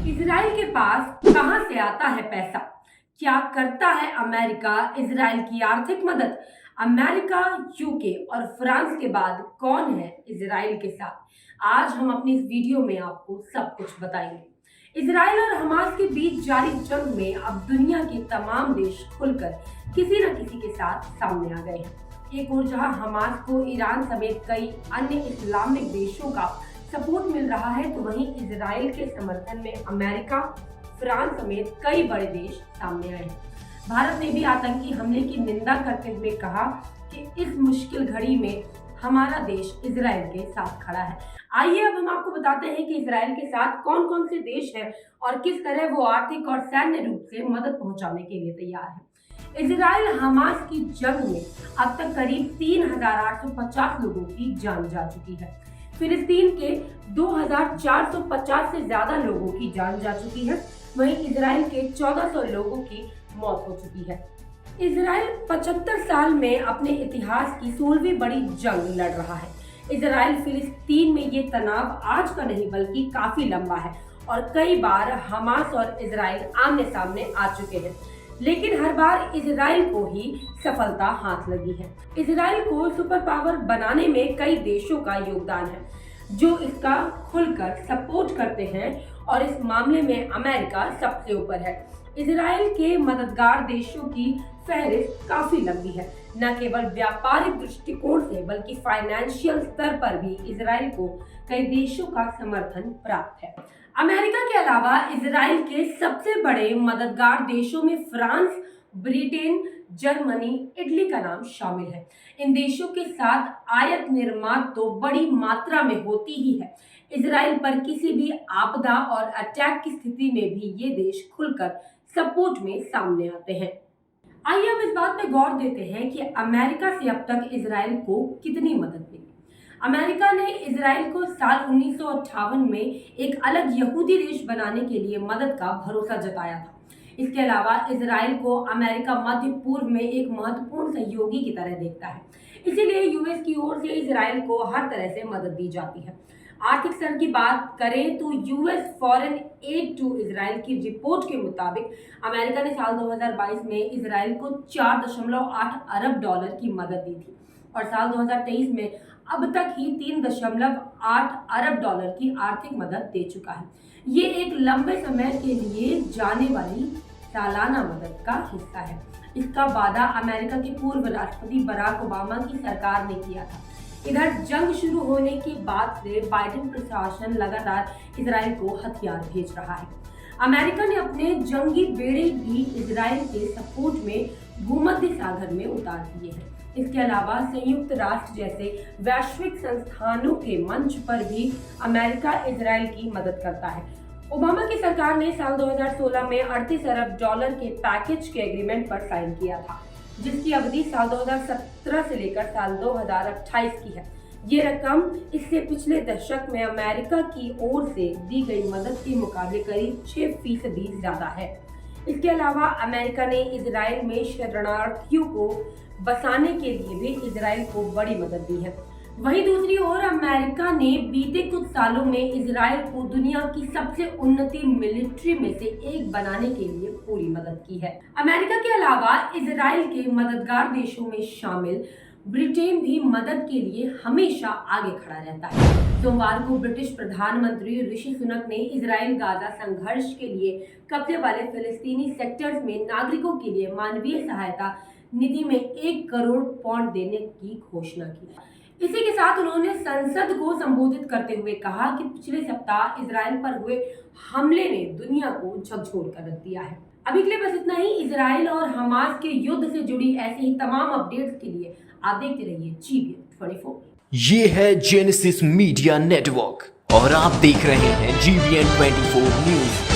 Israel के पास कहां से आता है पैसा? क्या करता है अमेरिका इजराइल की आर्थिक मदद? अमेरिका, यूके और फ्रांस के बाद कौन है इजराइल के साथ? आज हम अपनी इस वीडियो में आपको सब कुछ बताएंगे। इजराइल और हमास के बीच जारी जंग में अब दुनिया के तमाम देश खुलकर किसी न किसी के साथ सामने आ गए हैं। एक ओर जहां हमास को ईरान समेत कई अन्य इस्लामिक देशों का सपोर्ट मिल रहा है, तो वहीं इजराइल के समर्थन में अमेरिका, फ्रांस समेत कई बड़े देश सामने आए हैं। भारत ने भी आतंकी हमले की निंदा करते हुए कहा कि इस मुश्किल घड़ी में हमारा देश इजराइल के साथ खड़ा है। आइए अब हम आपको बताते हैं कि इजराइल के साथ कौन कौन से देश हैं और किस तरह वो आर्थिक और सैन्य रूप से मदद पहुंचाने के लिए तैयार है। इजराइल हमास की जंग में अब तक करीब 3,850 लोगों की जान जा चुकी है। फिलिस्तीन के 2,450 से ज्यादा लोगों की जान जा चुकी है। वहीं इजराइल के 1,400 लोगों की मौत हो चुकी है। इजराइल 75 साल में अपने इतिहास की 16वीं बड़ी जंग लड़ रहा है। इजराइल फिलिस्तीन में ये तनाव आज का नहीं बल्कि काफी लंबा है और कई बार हमास और इजराइल आमने सामने आ चुके हैं, लेकिन हर बार इजराइल को ही सफलता हाथ लगी है। इजराइल को सुपर पावर बनाने में कई देशों का योगदान है जो इसका खुलकर सपोर्ट करते हैं और इस मामले में अमेरिका सबसे ऊपर है। इजराइल के मददगार देशों की फहरिस्त काफी लंबी है। न केवल व्यापारिक दृष्टिकोण से बल्कि फाइनेंशियल स्तर पर भी इजराइल को कई देशों का समर्थन प्राप्त है। अमेरिका के अलावा इजराइल के सबसे बड़े मददगार देशों में फ्रांस, ब्रिटेन, जर्मनी, इटली का नाम शामिल है। इन देशों के साथ आयात निर्यात तो बड़ी मात्रा में होती ही है। इजराइल पर किसी भी आपदा और अटैक की स्थिति में भी ये देश खुलकर सपोर्ट में सामने आते हैं। आइए अब इस बात पे गौर देते हैं कि अमेरिका से अब तक इजराइल को कितनी मदद मिली। अमेरिका ने इजराइल को साल 1958 में एक अलग यहूदी देश बनाने के लिए मदद का भरोसा जताया था। इसके अलावा इजराइल को अमेरिका मध्य पूर्व में एक महत्वपूर्ण सहयोगी की तरह देखता है, इसीलिए यूएस की ओर से इजराइल को हर तरह से मदद दी जाती है। आर्थिक स्तर की बात करें तो US foreign aid to Israel की रिपोर्ट के मुताबिक अमेरिका ने साल 2022 में इजराइल को 4.8 अरब डॉलर की मदद दी थी और साल 2023 में अब तक ही 3.8 अरब डॉलर की आर्थिक मदद दे चुका है। ये एक लंबे समय के लिए जाने वाली सालाना मदद का हिस्सा है। इसका वादा अमेरिका के पूर्व राष्ट्रपति बराक ओबामा की सरकार ने किया था। इधर जंग शुरू होने के बाद से बाइडेन प्रशासन लगातार इजराइल को हथियार भेज रहा है। अमेरिका ने अपने जंगी बेड़े भी इजराइल के सपोर्ट में भूमध्य सागर में उतार दिए हैं। इसके अलावा संयुक्त राष्ट्र जैसे वैश्विक संस्थानों के मंच पर भी अमेरिका इजराइल की मदद करता है। ओबामा की सरकार ने साल 2016 में 38 अरब डॉलर के पैकेज के एग्रीमेंट पर साइन किया था, जिसकी अवधि साल 2017 से लेकर साल 2028 की है। ये रकम इससे पिछले दशक में अमेरिका की ओर से दी गई मदद के मुकाबले करीब 6% ज्यादा है। इसके अलावा अमेरिका ने इजराइल में शरणार्थियों को बसाने के लिए भी इजराइल को बड़ी मदद दी है। वहीं दूसरी ओर अमेरिका ने बीते कुछ सालों में इजराइल को दुनिया की सबसे उन्नत मिलिट्री में से एक बनाने के लिए पूरी मदद की है। अमेरिका के अलावा इजराइल के मददगार देशों में शामिल ब्रिटेन भी मदद के लिए हमेशा आगे खड़ा रहता है। सोमवार को ब्रिटिश प्रधानमंत्री ऋषि सुनक ने इजराइल गाजा संघर्ष के लिए कब्जे वाले फिलिस्तीनी सेक्टर्स में नागरिकों के लिए मानवीय सहायता निधि में 1 करोड़ पाउंड देने की घोषणा की। इसी के साथ उन्होंने संसद को संबोधित करते हुए कहा कि पिछले सप्ताह इजराइल पर हुए हमले ने दुनिया को झकझोर कर रख दिया है। अभी के लिए बस इतना ही। इजराइल और हमास के युद्ध से जुड़ी ऐसी ही तमाम अपडेट्स के लिए आप देखते रहिए GBN 24। ये है जेनेसिस मीडिया नेटवर्क और आप देख रहे हैं GBN 24 न्यूज।